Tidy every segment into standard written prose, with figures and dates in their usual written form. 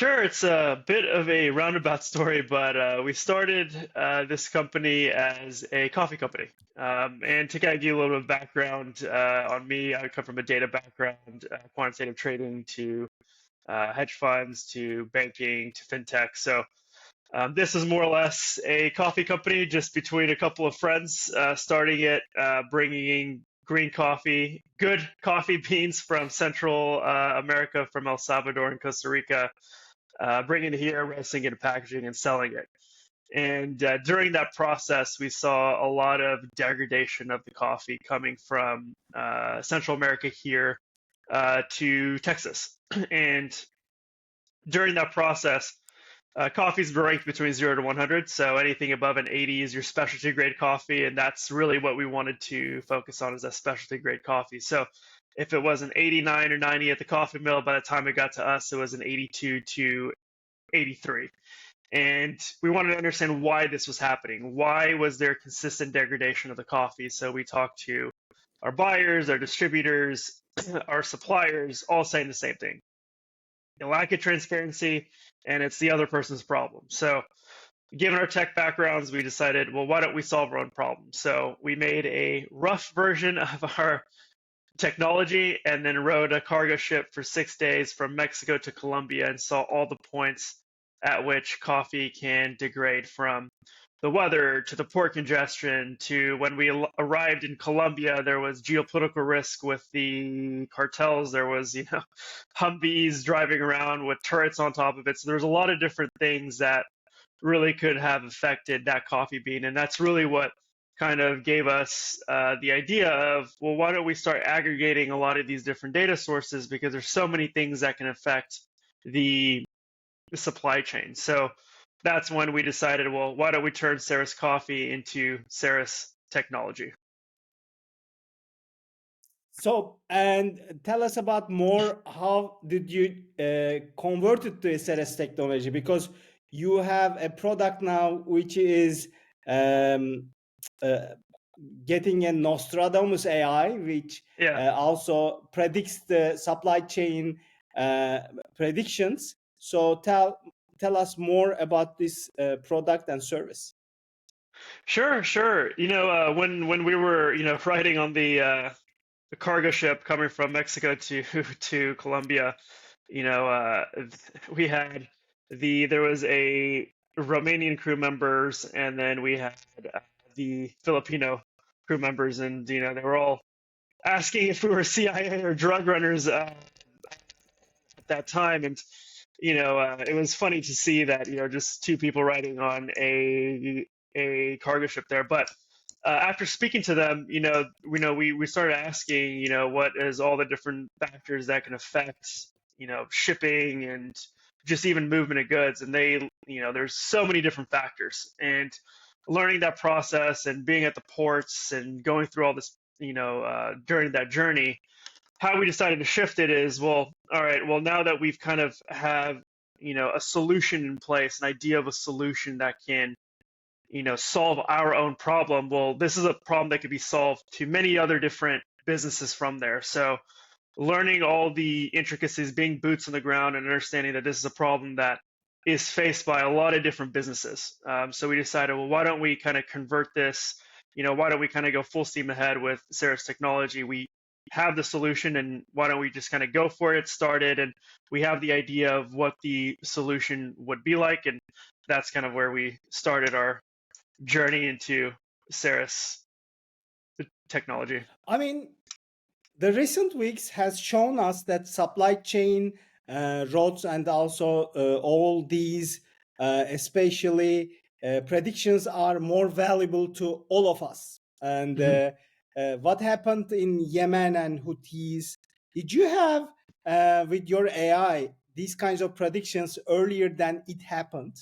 Sure, it's a bit of a roundabout story, but we started this company as a coffee company. And to kind of give you a little bit of background on me, I come from a data background, quantitative trading to hedge funds to banking to fintech. So this is more or less a coffee company just between a couple of friends, starting it, bringing in green coffee, good coffee beans from Central America, from El Salvador and Costa Rica, bringing it here, roasting it, packaging, and selling it. And during that process, we saw a lot of degradation of the coffee coming from Central America here to Texas. And during that process, coffees ranked between 0 to 100. So anything above an 80 is your specialty grade coffee. And that's really what we wanted to focus on, is that specialty grade coffee. So if it was an 89 or 90 at the coffee mill, by the time it got to us, it was an 82 to 83. And we wanted to understand why this was happening. Why was there consistent degradation of the coffee? So we talked to our buyers, our distributors, our suppliers, all saying the same thing. The lack of transparency, and it's the other person's problem. So given our tech backgrounds, we decided, well, why don't we solve our own problem? So we made a rough version of our technology and then rode a cargo ship for 6 days from Mexico to Colombia and saw all the points at which coffee can degrade, from the weather to the port congestion to when we arrived in Colombia, there was geopolitical risk with the cartels. There was, Humvees driving around with turrets on top of it. So there's a lot of different things that really could have affected that coffee bean. And that's really what kind of gave us the idea of, well, why don't we start aggregating a lot of these different data sources, because there's so many things that can affect the supply chain. So that's when we decided, well, why don't we turn Ceres Coffee into Ceres Technology? So, and tell us about more. How did you convert it to Ceres Technology? Because you have a product now which is um, uh, getting a Nostradamus AI, which Yeah, also predicts the supply chain predictions. So tell us more about this product and service. sure. When we were, riding on the cargo ship coming from Mexico to to Colombia, we had there was a Romanian crew members, and then we had the Filipino crew members, and they were all asking if we were CIA or drug runners at that time. And it was funny to see that just two people riding on a cargo ship there. But after speaking to them, we started asking, what is all the different factors that can affect, shipping and just even movement of goods. And there's so many different factors. And learning that process and being at the ports and going through all this, during that journey, how we decided to shift it is, well, all right, well, now that we've kind of have, a solution in place, an idea of a solution that can, solve our own problem. Well, this is a problem that could be solved to many other different businesses from there. So learning all the intricacies, being boots on the ground, and understanding that this is a problem that is faced by a lot of different businesses. So we decided, well, why don't we kind of convert this? Why don't we kind of go full steam ahead with Ceres Technology? We have the solution, and why don't we just kind of go for it, started, and we have the idea of what the solution would be like. And that's kind of where we started our journey into Ceres Technology. I mean, the recent weeks has shown us that supply chain routes and also all these, especially predictions, are more valuable to all of us. And Mhm. what happened in Yemen and Houthis? Did you have with your AI these kinds of predictions earlier than it happened?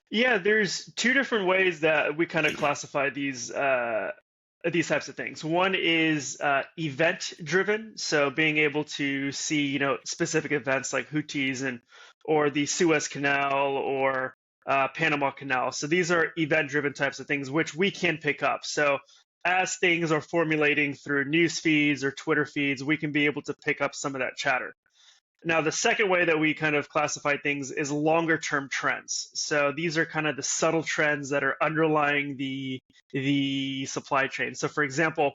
Yeah, there's two different ways that we kind of classify these types of things. One is event driven, so being able to see specific events like Houthis and or the Suez Canal or Panama Canal. So these are event driven types of things which we can pick up. So as things are formulating through news feeds or Twitter feeds, we can be able to pick up some of that chatter. Now, the second way that we kind of classify things is longer term trends. So these are kind of the subtle trends that are underlying the supply chain. So for example,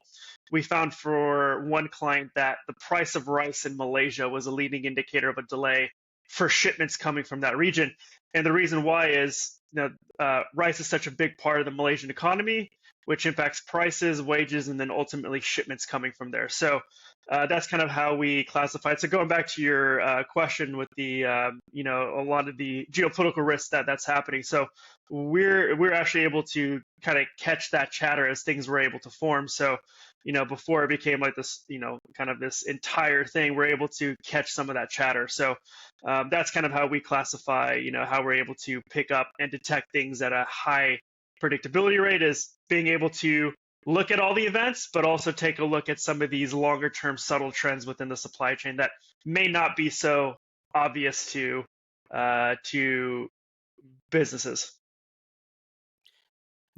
we found for one client that the price of rice in Malaysia was a leading indicator of a delay for shipments coming from that region. And the reason why is, rice is such a big part of the Malaysian economy, which impacts prices, wages, and then ultimately shipments coming from there. So that's kind of how we classify it. So going back to your question with the, a lot of the geopolitical risks that's happening. So we're actually able to kind of catch that chatter as things were able to form. So, before it became like this, kind of this entire thing, we're able to catch some of that chatter. So that's kind of how we classify, how we're able to pick up and detect things at a high predictability rate, is being able to look at all the events, but also take a look at some of these longer term subtle trends within the supply chain that may not be so obvious to businesses.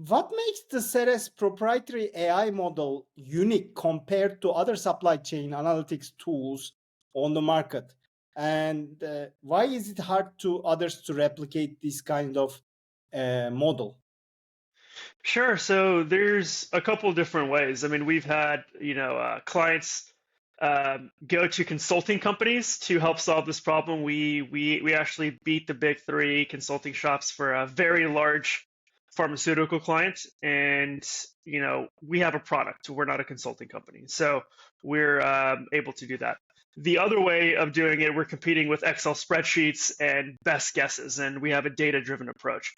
What makes the Ceres proprietary AI model unique compared to other supply chain analytics tools on the market? And why is it hard to others to replicate this kind of model? Sure. So there's a couple of different ways. I mean, we've had, clients go to consulting companies to help solve this problem. We actually beat the big three consulting shops for a very large pharmaceutical client, and we have a product. We're not a consulting company, so we're able to do that. The other way of doing it, we're competing with Excel spreadsheets and best guesses, and we have a data-driven approach.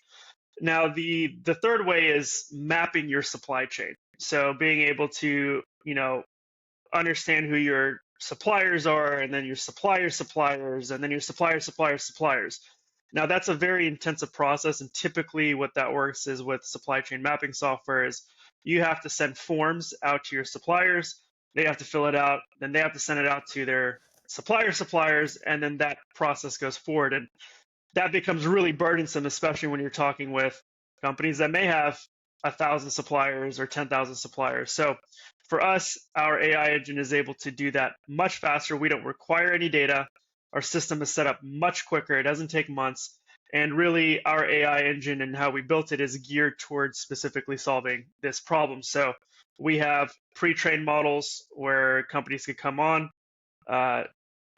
Now, the third way is mapping your supply chain. So being able to, understand who your suppliers are, and then your suppliers' suppliers, and then your suppliers' suppliers. Now, that's a very intensive process, and typically what that works is with supply chain mapping software is you have to send forms out to your suppliers, they have to fill it out, then they have to send it out to their suppliers, and then that process goes forward. And that becomes really burdensome, especially when you're talking with companies that may have 1,000 suppliers or 10,000 suppliers. So for us, our AI engine is able to do that much faster. We don't require any data. Our system is set up much quicker. It doesn't take months. And really, our AI engine and how we built it is geared towards specifically solving this problem. So we have pre-trained models where companies can come on, uh,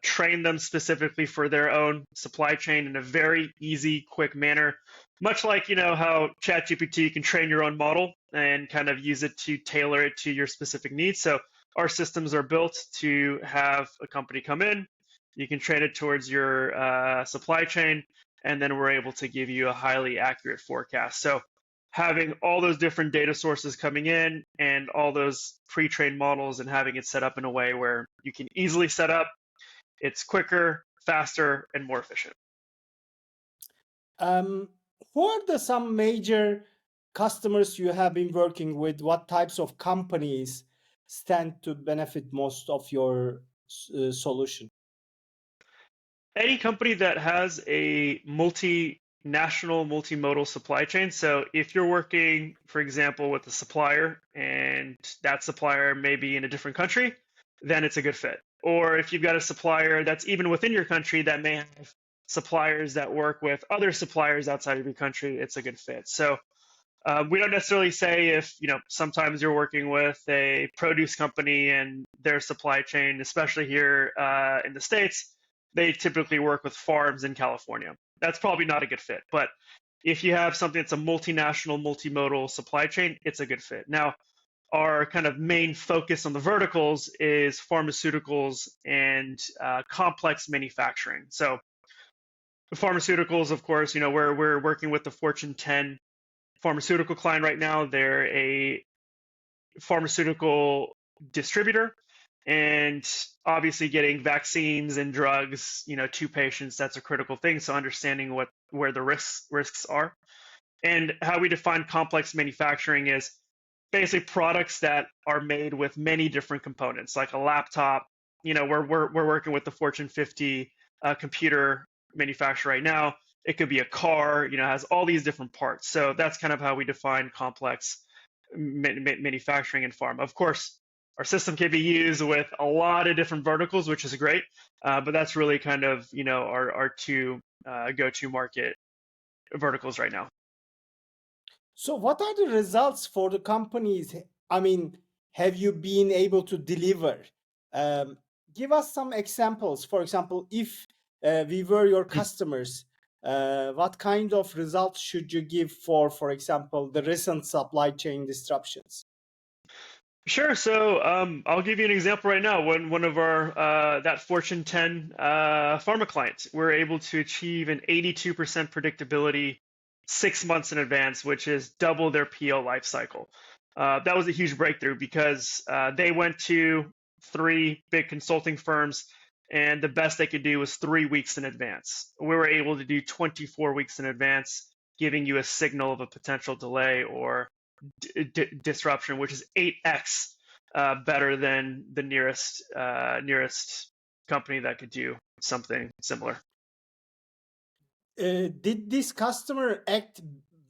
train them specifically for their own supply chain in a very easy, quick manner. Much like, how ChatGPT can train your own model and kind of use it to tailor it to your specific needs. So our systems are built to have a company come in, you can train it towards your supply chain, and then we're able to give you a highly accurate forecast. So having all those different data sources coming in and all those pre-trained models and having it set up in a way where you can easily set up, it's quicker, faster, and more efficient. Um, who are some major customers you have been working with? What types of companies stand to benefit most of your solution? Any company that has a multinational, multimodal supply chain. So if you're working, for example, with a supplier and that supplier may be in a different country, then it's a good fit. Or if you've got a supplier that's even within your country that may have suppliers that work with other suppliers outside of your country, it's a good fit. So we don't necessarily say if, sometimes you're working with a produce company and their supply chain, especially here in the States, they typically work with farms in California. That's probably not a good fit. But if you have something that's a multinational, multimodal supply chain, it's a good fit. Now, our kind of main focus on the verticals is pharmaceuticals and complex manufacturing. So the pharmaceuticals, of course, we're working with the Fortune 10 pharmaceutical client right now. They're a pharmaceutical distributor, and obviously getting vaccines and drugs, to patients, that's a critical thing. So understanding where the risks are. And how we define complex manufacturing is basically products that are made with many different components, like a laptop. We're working with the Fortune 50 computer manufacturer right now. It could be a car, has all these different parts. So that's kind of how we define complex manufacturing in pharma. Of course, our system can be used with a lot of different verticals, which is great. But that's really kind of our two go-to market verticals right now. So, what are the results for the companies? I mean, have you been able to deliver? Um, Give us some examples. For example, if we were your customers, what kind of results should you give for example, the recent supply chain disruptions? Sure. So I'll give you an example right now. When one of our that Fortune 10 pharma clients, we're able to achieve an 82% predictability 6 months in advance, which is double their PO life cycle. That was a huge breakthrough because they went to three big consulting firms, and the best they could do was 3 weeks in advance. We were able to do 24 weeks in advance, giving you a signal of a potential delay or disruption, which is 8x better than the nearest company that could do something similar. Did this customer act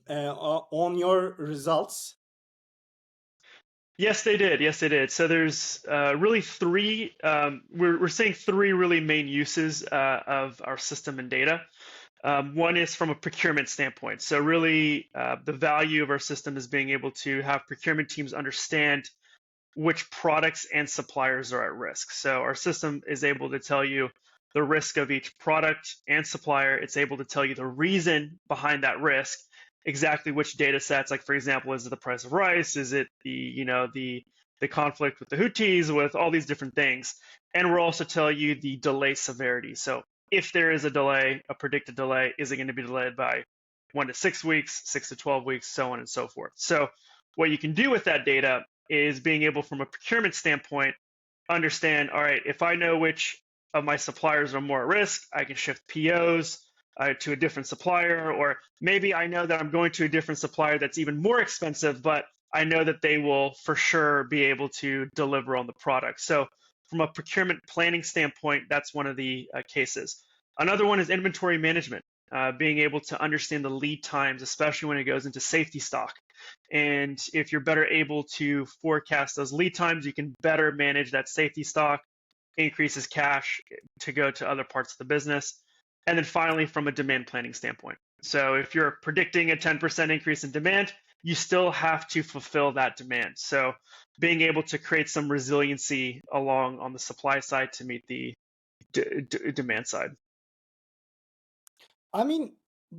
on your results? Yes, they did. Yes, they did. So there's really three. We're seeing three really main uses of our system and data. One is from a procurement standpoint. So really, the value of our system is being able to have procurement teams understand which products and suppliers are at risk. So our system is able to tell you the risk of each product and supplier. It's able to tell you the reason behind that risk, exactly which data sets, like for example, is it the price of rice? Is it the conflict with the Houthis, with all these different things? And we'll also tell you the delay severity. So if there is a delay, a predicted delay, is it going to be delayed by 1 to 6 weeks, 6 to 12 weeks, so on and so forth. So what you can do with that data is being able, from a procurement standpoint, understand, all right, if I know which of my suppliers are more at risk, I can shift POs to a different supplier, or maybe I know that I'm going to a different supplier that's even more expensive, but I know that they will for sure be able to deliver on the product. So from a procurement planning standpoint, that's one of the cases. Another one is inventory management, being able to understand the lead times, especially when it goes into safety stock. And if you're better able to forecast those lead times, you can better manage that safety stock, increases cash to go to other parts of the business. And then finally, from a demand planning standpoint. So if you're predicting a 10% increase in demand, you still have to fulfill that demand. So being able to create some resiliency along on the supply side to meet the demand side. I mean,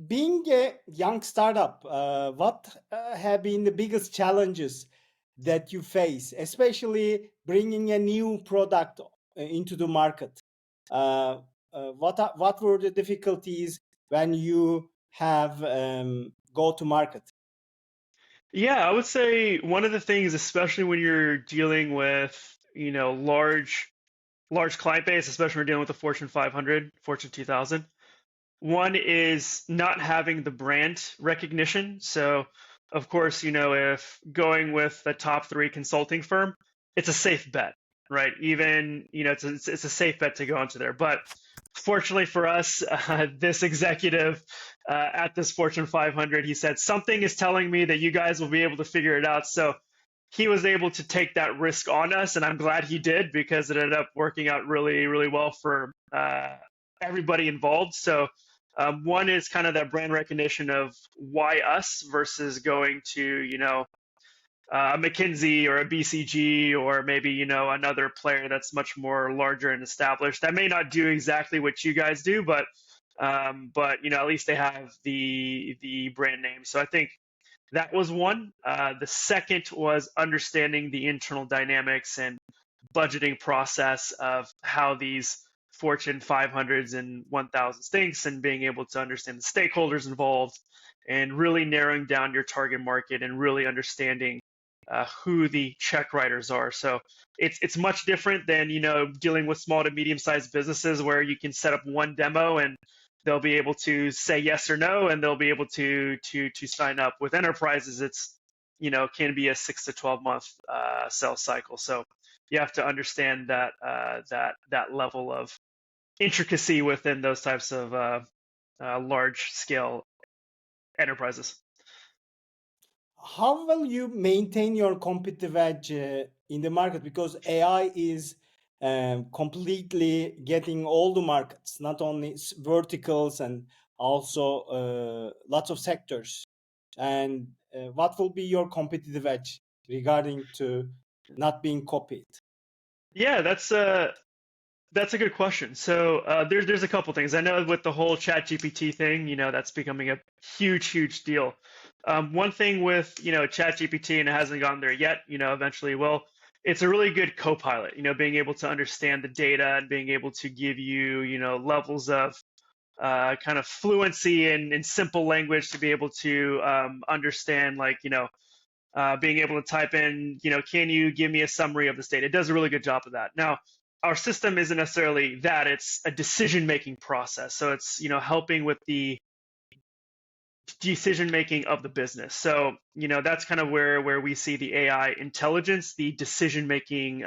being a young startup, what have been the biggest challenges that you face, especially bringing a new product into the market? What were the difficulties when you have go to market? Yeah, I would say one of the things, especially when you're dealing with, large client base, especially when we're dealing with the Fortune 500, Fortune 2000. One is not having the brand recognition. So, of course, if going with the top three consulting firm, it's a safe bet, right? Even, it's a safe bet to go into there. But fortunately for us, this executive at this Fortune 500, he said, something is telling me that you guys will be able to figure it out. So he was able to take that risk on us, and I'm glad he did because it ended up working out really, really well for everybody involved. So one is kind of that brand recognition of why us versus going to, a McKinsey or a BCG or maybe, another player that's much more larger and established. That may not do exactly what you guys do, but at least they have the brand name. So I think that was one. The second was understanding the internal dynamics and budgeting process of how these Fortune 500s and 1000s thinks, and being able to understand the stakeholders involved and really narrowing down your target market and really understanding who the check writers are. So it's much different than dealing with small to medium sized businesses where you can set up one demo and they'll be able to say yes or no, and they'll be able to sign up. With enterprises, it's can be a 6 to 12 month sales cycle. So you have to understand that level of intricacy within those types of large scale enterprises. how will you maintain your competitive edge in the market? Because AI is completely getting all the markets, not only verticals and also lots of sectors. And what will be your competitive edge regarding to not being copied? Yeah, that's a good question. So there's a couple things. I know with the whole Chat GPT thing, that's becoming a huge deal. One thing with Chat GPT, and it hasn't gone there yet, eventually will. It's a really good co-pilot. Being able to understand the data and being able to give you levels of kind of fluency in simple language to be able to understand like being able to type in, can you give me a summary of the state? It does a really good job of that. Now, our system isn't necessarily that, it's a decision-making process. So it's, helping with the decision-making of the business. So, that's kind of where we see the AI intelligence, the decision-making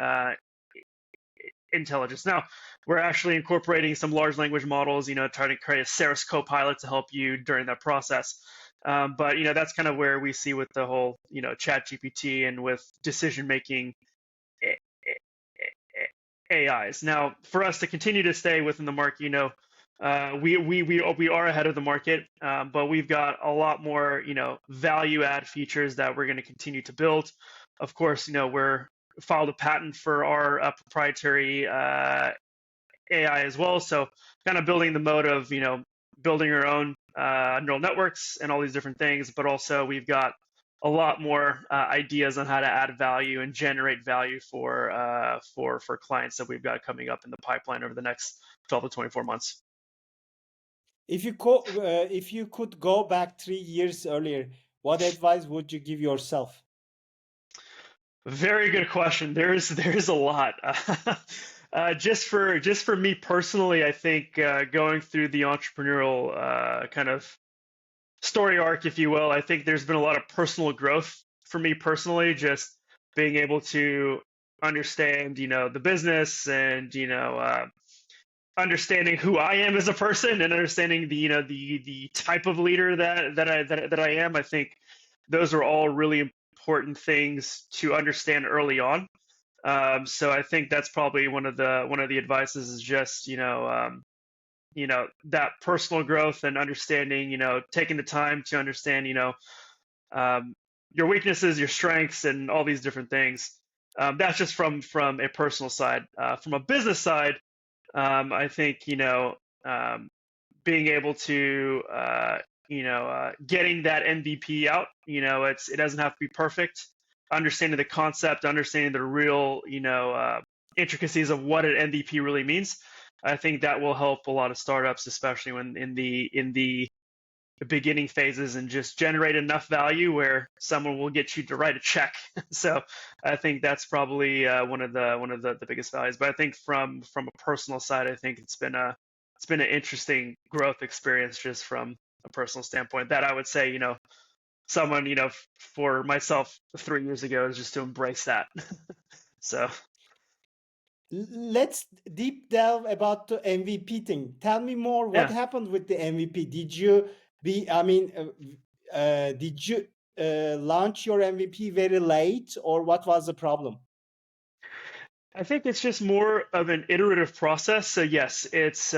intelligence. Now, we're actually incorporating some large language models, trying to create a Ceres Copilot to help you during that process. But that's kind of where we see with the whole Chat GPT and with decision making AIs. Now, for us to continue to stay within the market, we are ahead of the market, but we've got a lot more value add features that we're going to continue to build. Of course, we're filed a patent for our proprietary AI as well. So kind of building the mode of, building our own neural networks and all these different things, but also we've got a lot more ideas on how to add value and generate value for clients that we've got coming up in the pipeline over the next 12 to 24 months. If you could go back 3 years earlier, what advice would you give yourself? Very good question. There's a lot. Just for me personally, I think going through the entrepreneurial kind of story arc, if you will, I think there's been a lot of personal growth for me personally, just being able to understand, the business and, understanding who I am as a person and understanding the type of leader that I am. I think those are all really important things to understand early on. So I think that's probably one of the advices is just that personal growth and understanding, taking the time to understand um, your weaknesses, your strengths, and all these different things. That's just from a personal side. From a business side, I think being able to getting that MVP out. It doesn't have to be perfect. Understanding the concept, understanding the real intricacies of what an MVP really means. I think that will help a lot of startups, especially when in the beginning phases, and just generate enough value where someone will get you to write a check. So I think that's probably one of the biggest values. But I think from a personal side, I think it's been an interesting growth experience just from a personal standpoint. That I would say, someone, for myself 3 years ago is just to embrace that. So Let's deep delve about the MVP thing. Tell me more. What yeah. happened with the MVP? Did you launch your MVP very late, or what was the problem? I think it's just more of an iterative process. So yes, it's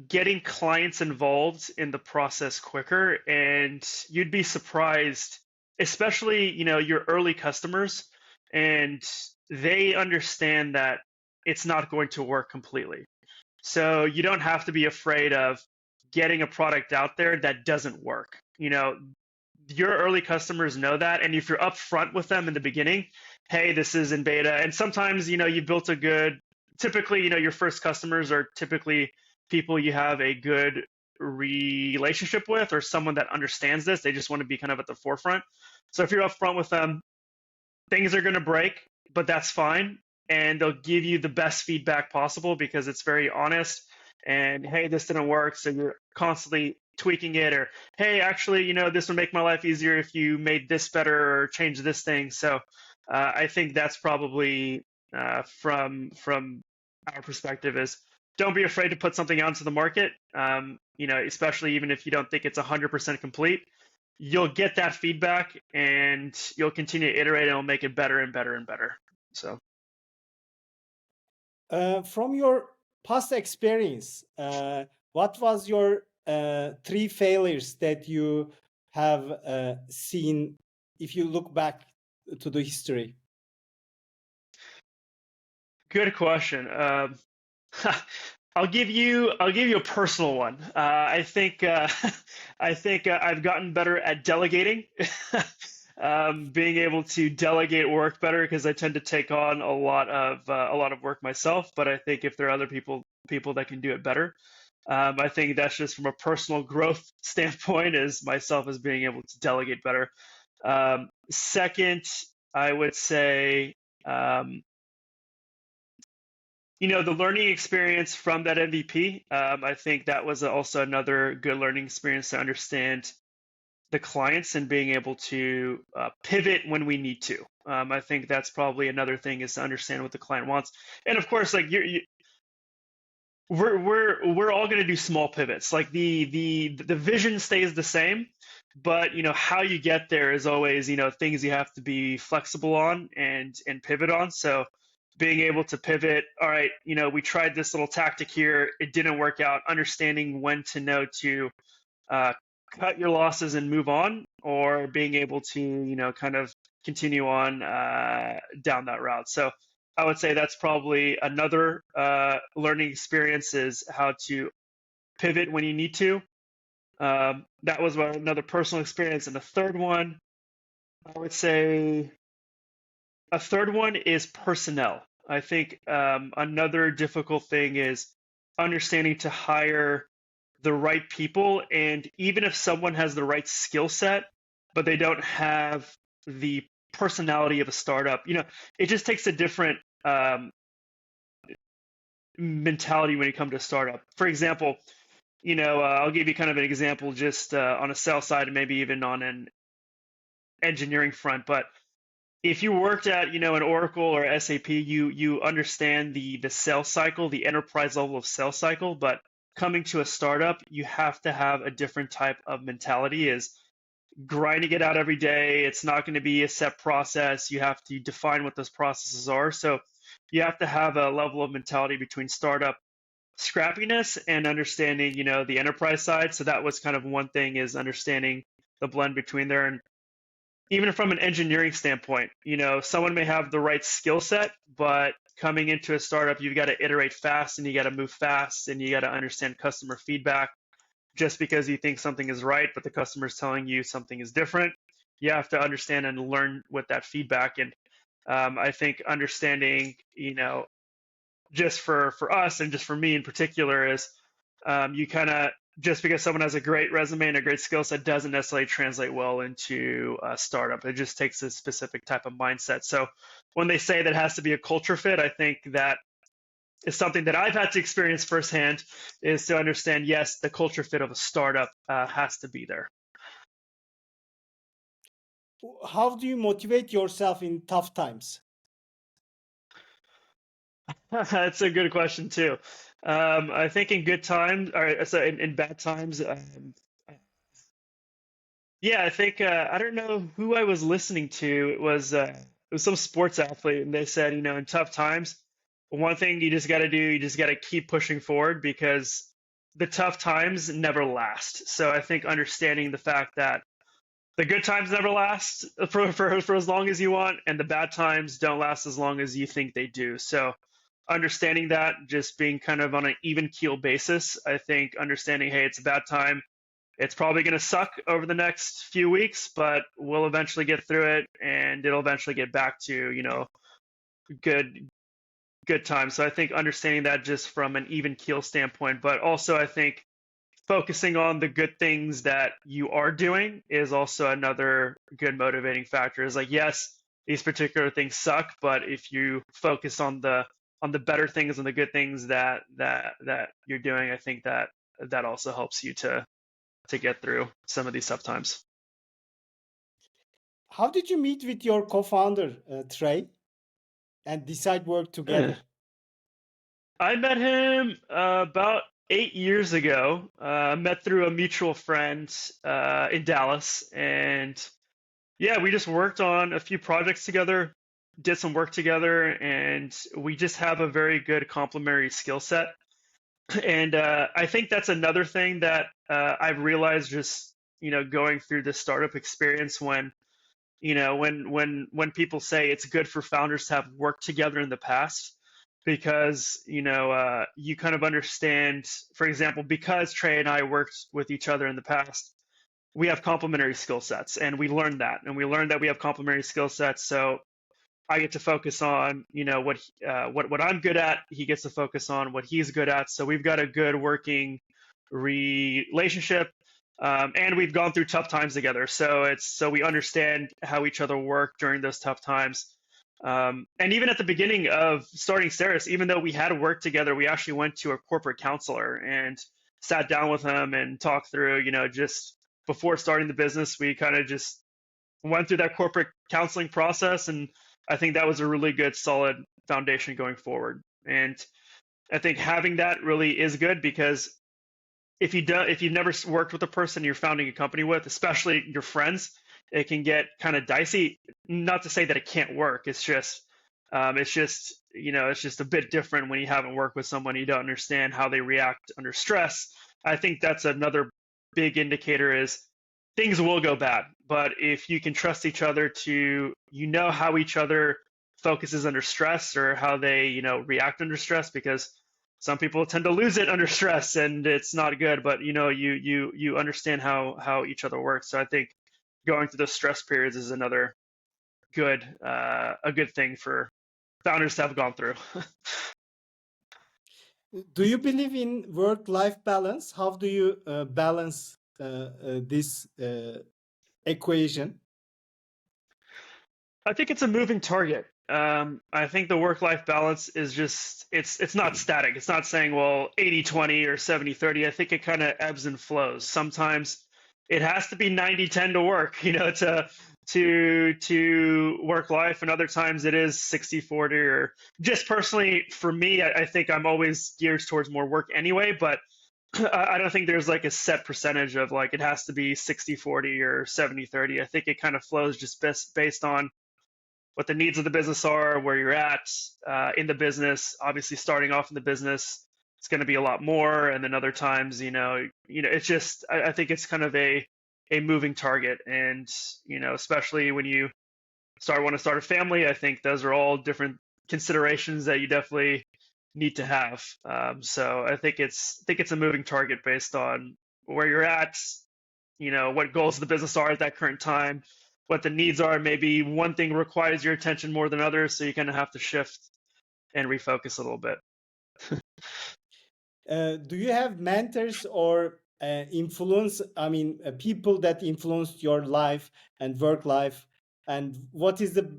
getting clients involved in the process quicker, and you'd be surprised, especially your early customers, and they understand that it's not going to work completely. So you don't have to be afraid of getting a product out there that doesn't work. Your early customers know that, and if you're upfront with them in the beginning, hey, this is in beta, and sometimes you built a good. Typically, your first customers are typically people you have a good relationship with, or someone that understands this. They just want to be kind of at the forefront. So if you're upfront with them, things are going to break, but that's fine. And they'll give you the best feedback possible because it's very honest. And hey, this didn't work. So you're constantly tweaking it, or hey, actually, this would make my life easier if you made this better or changed this thing. So I think that's probably from our perspective is don't be afraid to put something out into the market. Especially even if you don't think it's 100% complete. you'll get that feedback and you'll continue to iterate and it'll make it better and better and better. So From your past experience, what was your three failures that you have seen if you look back to the history? good question. I'll give you a personal one. I think I've gotten better at delegating, being able to delegate work better because I tend to take on a lot of work myself. But I think if there are other people that can do it better, I think that's just from a personal growth standpoint, as myself as being able to delegate better. Second, I would say. The learning experience from that MVP, I think that was also another good learning experience to understand the clients and being able to pivot when we need to. I think that's probably another thing is to understand what the client wants. And of course, like we're all going to do small pivots. Like the vision stays the same, but how you get there is always things you have to be flexible on and pivot on. So being able to pivot, all right, we tried this little tactic here, it didn't work out. Understanding when to know to uh, cut your losses and move on, or being able to kind of continue on down that route. So I would say that's probably another learning experience is how to pivot when you need to. That was another personal experience. And the third one, I would say a third one is personnel. I think another difficult thing is understanding to hire the right people. And even if someone has the right skill set, but they don't have the personality of a startup, it just takes a different mentality when you come to a startup. For example, I'll give you kind of an example just on a sales side and maybe even on an engineering front. But if you worked at an Oracle or SAP, you understand the sales cycle, the enterprise level of sales cycle. But coming to a startup, you have to have a different type of mentality. Is grinding it out every day. It's not going to be a set process. You have to define what those processes are. So you have to have a level of mentality between startup scrappiness and understanding, the enterprise side. So that was kind of one thing is understanding the blend between there. And even from an engineering standpoint, someone may have the right skill set, but coming into a startup, you've got to iterate fast and you got to move fast and you got to understand customer feedback. Just because you think something is right, but the customer is telling you something is different, you have to understand and learn with that feedback. And I think understanding, just for us and just for me in particular is you kind of just because someone has a great resume and a great skill set doesn't necessarily translate well into a startup. It just takes a specific type of mindset. So when they say that it has to be a culture fit, I think that is something that I've had to experience firsthand is to understand, yes, the culture fit of a startup has to be there. How do you motivate yourself in tough times? That's a good question too. I think in good times, or so in bad times, yeah, I think I don't know who I was listening to. It was some sports athlete, and they said, in tough times, one thing you just got to do, you just got to keep pushing forward because the tough times never last. So I think understanding the fact that the good times never last for as long as you want, and the bad times don't last as long as you think they do. So understanding that, just being kind of on an even keel basis, I think understanding, hey, it's a bad time. It's probably going to suck over the next few weeks, but we'll eventually get through it, and it'll eventually get back to good times. So I think understanding that just from an even keel standpoint, but also I think focusing on the good things that you are doing is also another good motivating factor. Is like, yes, these particular things suck, but if you focus on the better things and the good things that you're doing, I think that also helps you to get through some of these tough times. How did you meet with your co-founder, Trey, and decide work together? I met him about 8 years ago. Met through a mutual friend in Dallas, and yeah, we just worked on a few projects together, did some work together, and we just have a very good complementary skill set. And I think that's another thing that I've realized just going through this startup experience when when people say it's good for founders to have worked together in the past because you kind of understand, for example, because Trey and I worked with each other in the past, we have complementary skill sets, and we learned that we have complementary skill sets. So I get to focus on what I'm good at. He gets to focus on what he's good at. So we've got a good working relationship, and we've gone through tough times together. So we understand how each other work during those tough times. And even at the beginning of starting Ceres, even though we had worked together, we actually went to a corporate counselor and sat down with him and talked through, just before starting the business, we kind of just went through that corporate counseling process, and I think that was a really good, solid foundation going forward. And I think having that really is good because if you've never worked with a person you're founding a company with, especially your friends, it can get kind of dicey. Not to say that it can't work. It's just a bit different when you haven't worked with someone, you don't understand how they react under stress. I think that's another big indicator is things will go bad, but if you can trust each other to how each other focuses under stress or how they react under stress, because some people tend to lose it under stress and it's not good, but you understand how each other works. So I think going through those stress periods is another a good thing for founders to have gone through. Do you believe in work-life balance? How do you balance this equation? I think it's a moving target. I think the work-life balance is just it's not static. It's not saying, well, 80-20 or 70-30. I think it kind of ebbs and flows. Sometimes it has to be 90-10 to work, to work life, and other times it is 60-40. Or just personally for me, I think I'm always geared towards more work anyway, but I don't think there's like a set percentage of like it has to be 60-40 or 70-30. I think it kind of flows just based on what the needs of the business are, where you're at in the business. Obviously, starting off in the business, it's going to be a lot more, and then other times, it's just I think it's kind of a moving target, and especially when you want to start a family, I think those are all different considerations that you definitely need to have. So I think it's a moving target based on where you're at, what goals of the business are at that current time, what the needs are. Maybe one thing requires your attention more than others, so you kind of have to shift and refocus a little bit. Do you have mentors or influence? I mean, people that influenced your life and work life. And what is the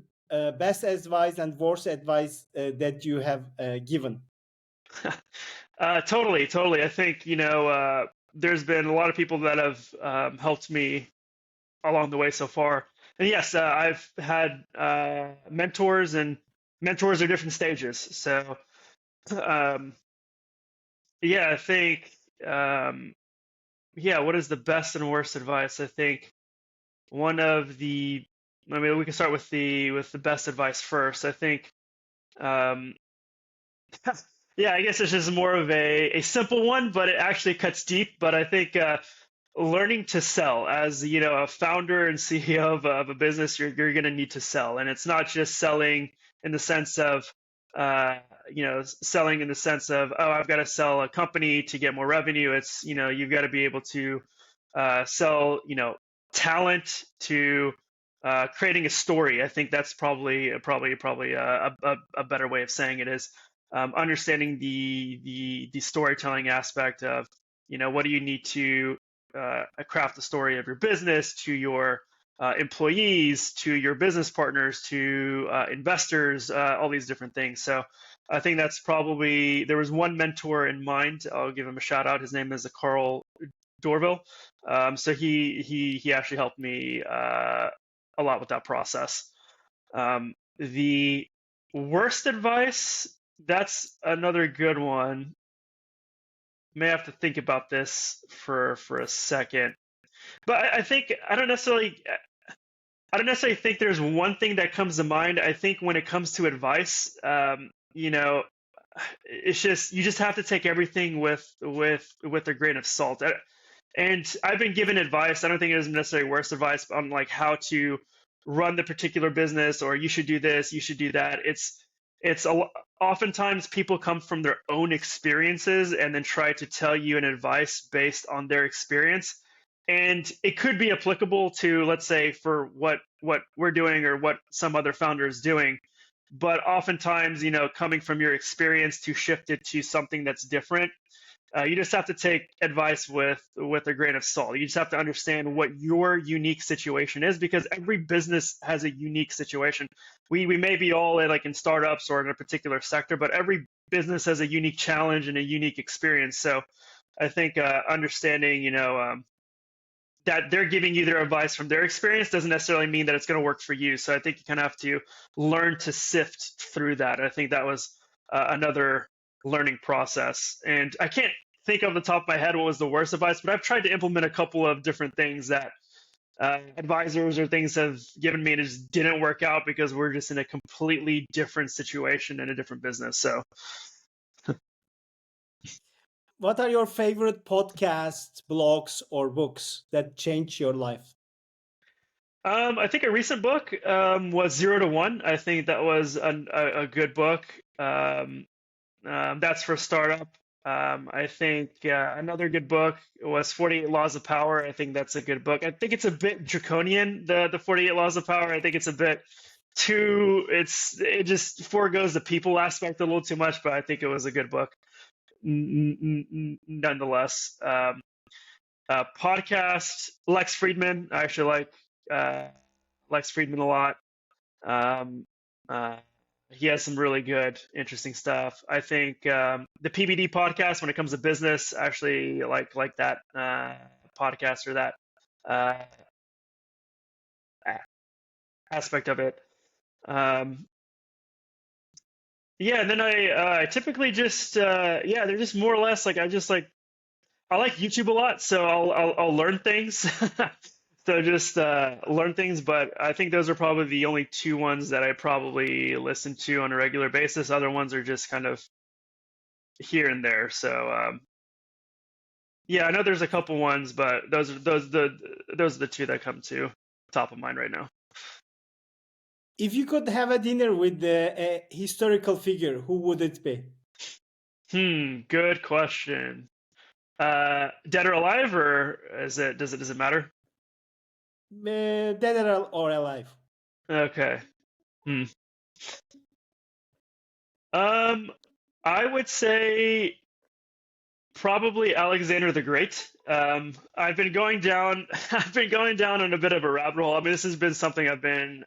best advice and worst advice that you have given? Totally. I think there's been a lot of people that have helped me along the way so far. And yes, I've had mentors, and mentors are different stages. So um, yeah, I think what is the best and worst advice? I think one of the I mean, we can start with the best advice first. I think um, yeah, I guess it's just more of a simple one, but it actually cuts deep. But I think learning to sell, as a founder and CEO of a business, you're going to need to sell, and it's not just selling in the sense of selling in the sense of, oh, I've got to sell a company to get more revenue. It's you've got to be able to sell talent to creating a story. I think that's probably a better way of saying it is understanding the storytelling aspect of what do you need to craft the story of your business to your employees, to your business partners, to investors, all these different things. So I think that's probably, there was one mentor in mind. I'll give him a shout out. His name is Carl Dorville. So he actually helped me a lot with that process. The worst advice, that's another good one. may have to think about this for a second. But I think I don't necessarily think there's one thing that comes to mind. I think when it comes to advice, it's just you just have to take everything with a grain of salt. And I've been given advice. I don't think it is necessarily worse advice on like how to run the particular business, or you should do this, you should do that. Oftentimes people come from their own experiences and then try to tell you an advice based on their experience. And it could be applicable to, let's say, for what we're doing or what some other founder is doing. But oftentimes, coming from your experience to shift it to something that's different, you just have to take advice with a grain of salt. You just have to understand what your unique situation is, because every business has a unique situation. We may be all in startups or in a particular sector, but every business has a unique challenge and a unique experience. So I think understanding, that they're giving you their advice from their experience doesn't necessarily mean that it's going to work for you. So I think you kind of have to learn to sift through that. I think that was another learning process. And I can't think off the top of my head what was the worst advice, but I've tried to implement a couple of different things that advisors or things have given me, and it just didn't work out because we're just in a completely different situation in a different business. So What are your favorite podcasts, blogs, or books that changed your life? I think a recent book was 0 to 1. I think that was a good book. That's for startup. I think another good book was 48 Laws of Power. I think that's a good book. I think it's a bit draconian, the 48 Laws of Power. I think it's a bit too, it just foregoes the people aspect a little too much, but I think it was a good book nonetheless. Podcast, Lex Friedman. I actually like Lex Friedman a lot. Um, he has some really good, interesting stuff. I think the PBD podcast, when it comes to business, I actually like that podcast or that uh, aspect of it. Yeah, and then I typically just they're just more or less I like YouTube a lot, so I'll learn things. So just learn things, but I think those are probably the only two ones that I probably listen to on a regular basis. Other ones are just kind of here and there. So yeah, I know there's a couple ones, but those are the two that come to top of mind right now. If you could have a dinner with a historical figure, who would it be? Good question. Dead or alive, or does it matter? Dead or alive? Okay. I would say probably Alexander the Great. I've been going down I've been going down on a bit of a rabbit hole. I mean, this has been something I've been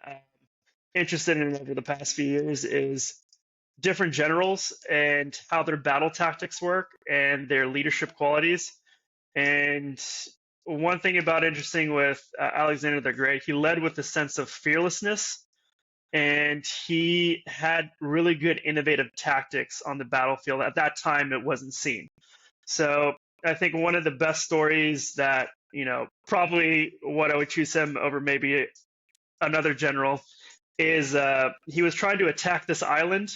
interested in over the past few years, is different generals and how their battle tactics work and their leadership qualities. And one thing about interesting with Alexander the Great, he led with a sense of fearlessness, and he had really good innovative tactics on the battlefield. At that time, it wasn't seen. So I think one of the best stories that, probably what I would choose him over maybe another general is he was trying to attack this island,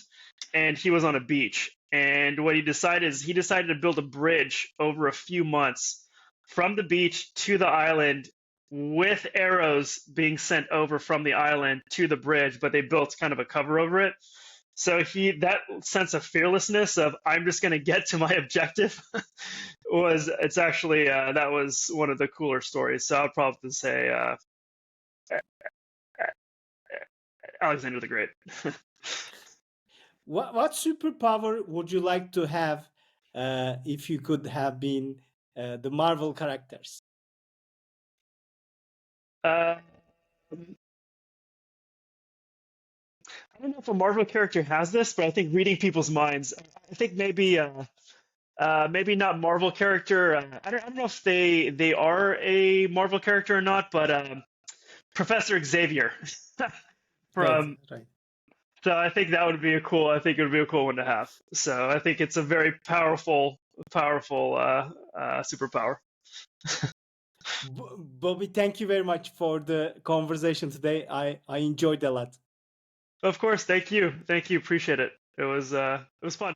and he was on a beach. And what he decided is he decided to build a bridge over a few months from the beach to the island, with arrows being sent over from the island to the bridge, but they built kind of a cover over it. So that sense of fearlessness of I'm just going to get to my objective that was one of the cooler stories. So I'd probably say Alexander the Great. What superpower would you like to have if you could have been the Marvel characters? I don't know if a Marvel character has this, but I think reading people's minds. I think maybe not Marvel character. I don't know if they are a Marvel character or not, but Professor Xavier from. Right. So I think that would be I think it would be a cool one to have. So I think it's a very powerful powerful superpower. Bobby, thank you very much for the conversation today. I enjoyed a lot. Of course, thank you, appreciate it. It was fun.